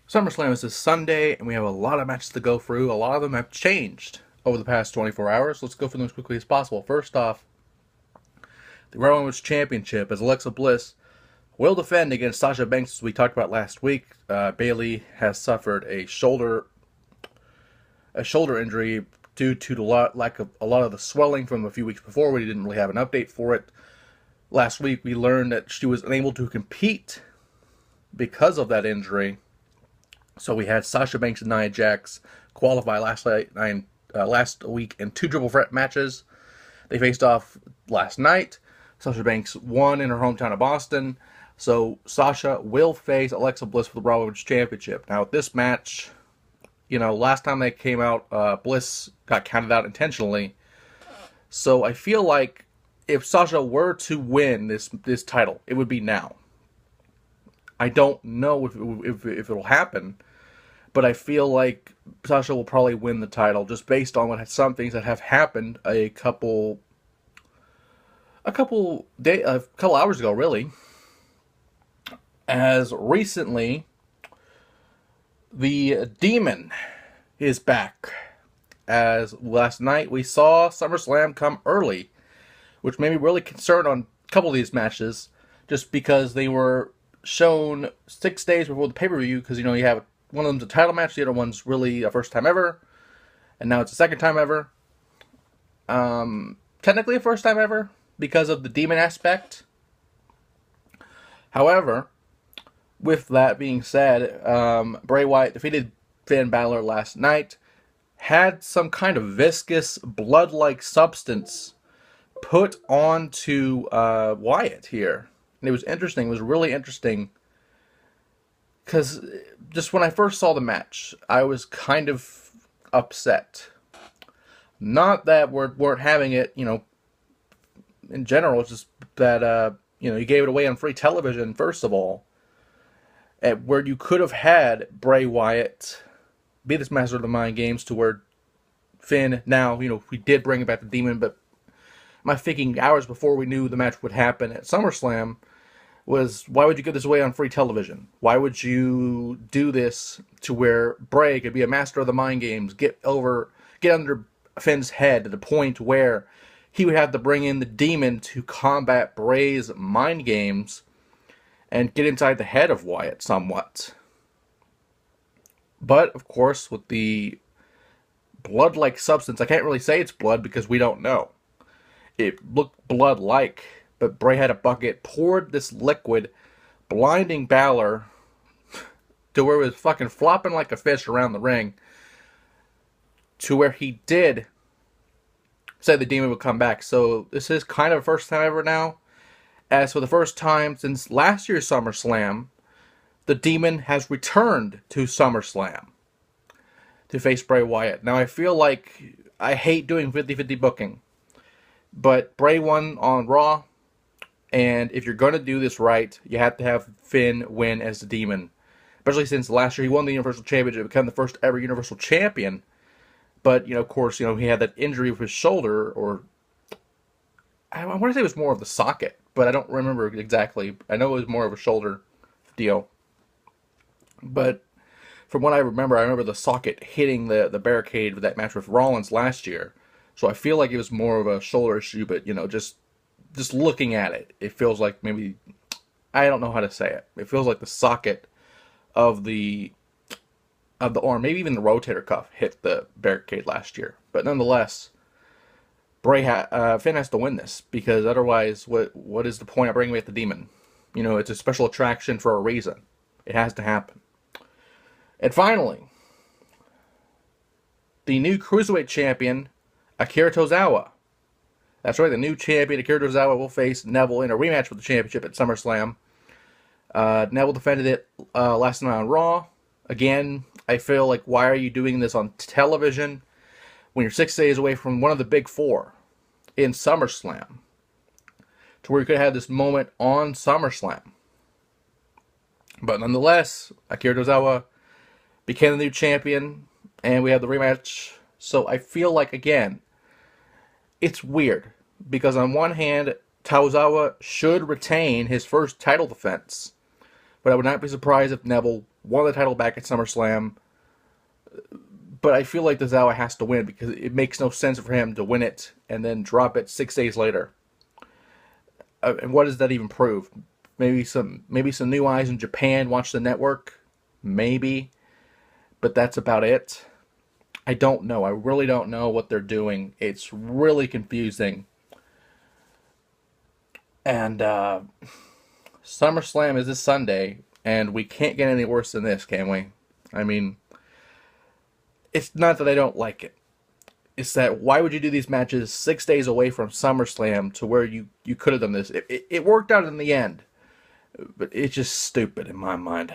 SummerSlam is this Sunday, and we have a lot of matches to go through. A lot of them have changed over the past 24 hours. Let's go through them as quickly as possible. First off, the RawWomen'sChampionship Championship, as Alexa Bliss will defend against Sasha Banks, as we talked about last week. Bayley has suffered a shoulder injury due to the lack of a lot of the swelling from a few weeks before. We didn't really have an update for it. Last week, we learned that she was unable to compete because of that injury. So we had Sasha Banks and Nia Jax qualify last week in two triple threat matches. They faced off last night. Sasha Banks won in her hometown of Boston. So Sasha will face Alexa Bliss for the Raw Women's Championship. Now, this match, last time they came out, Bliss got counted out intentionally. So I feel like if Sasha were to win this title, it would be now. I don't know if it'll happen, but I feel like Sasha will probably win the title just based on some things that have happened a couple hours ago, really. As recently, the Demon is back. As last night we saw SummerSlam come early, which made me really concerned on a couple of these matches, just because they were shown 6 days before the pay-per-view, because you have one of them's a title match, the other one's really a first time ever, and now it's a second time ever. Technically a first time ever because of the Demon aspect. However, with that being said, Bray Wyatt defeated Finn Balor last night, had some kind of viscous blood-like substance put onto Wyatt here. And it was interesting. It was really interesting because just when I first saw the match, I was kind of upset. Not that we weren't having it, in general. It's just that, you gave it away on free television, first of all, where you could have had Bray Wyatt be this master of the mind games to where Finn, now, we did bring back the Demon, but my thinking hours before we knew the match would happen at SummerSlam was, why would you give this away on free television? Why would you do this to where Bray could be a master of the mind games, get under Finn's head to the point where he would have to bring in the Demon to combat Bray's mind games and get inside the head of Wyatt somewhat. But, of course, with the blood-like substance, I can't really say it's blood because we don't know. It looked blood-like, but Bray had a bucket, poured this liquid, blinding Balor to where it was fucking flopping like a fish around the ring, to where he did say the Demon would come back. So this is kind of the first time ever now. As for the first time since last year's SummerSlam, the Demon has returned to SummerSlam to face Bray Wyatt. Now, I feel like I hate doing 50-50 booking, but Bray won on Raw, and if you're going to do this right, you have to have Finn win as the Demon. Especially since last year he won the Universal Championship, became the first ever Universal Champion. But, of course, he had that injury with his shoulder, or I want to say it was more of the socket, but I don't remember exactly. I know it was more of a shoulder deal. But from what I remember the socket hitting the barricade with that match with Rollins last year. So I feel like it was more of a shoulder issue, but, just looking at it, it feels like maybe, I don't know how to say it. It feels like the socket of the arm, maybe even the rotator cuff, hit the barricade last year. But nonetheless, Finn has to win this, because otherwise, what is the point of bringing back the Demon? It's a special attraction for a reason. It has to happen. And finally, the new Cruiserweight Champion, Akira Tozawa. That's right, the new champion, Akira Tozawa, will face Neville in a rematch for the championship at SummerSlam. Neville defended it last night on Raw. Again, I feel like, why are you doing this on television when you're 6 days away from one of the big four in SummerSlam? To where you could have this moment on SummerSlam. But nonetheless, Akira Tozawa became the new champion, and we have the rematch. So I feel like, again, it's weird, because on one hand, Tozawa should retain his first title defense, but I would not be surprised if Neville won the title back at SummerSlam, but I feel like Tozawa has to win because it makes no sense for him to win it and then drop it 6 days later. And what does that even prove? Maybe some new eyes in Japan watch the network, maybe, but that's about it. I don't know. I really don't know what they're doing. It's really confusing. And SummerSlam is this Sunday, and we can't get any worse than this, can we? I mean, it's not that I don't like it. It's that why would you do these matches 6 days away from SummerSlam to where you could have done this? It worked out in the end, but it's just stupid in my mind.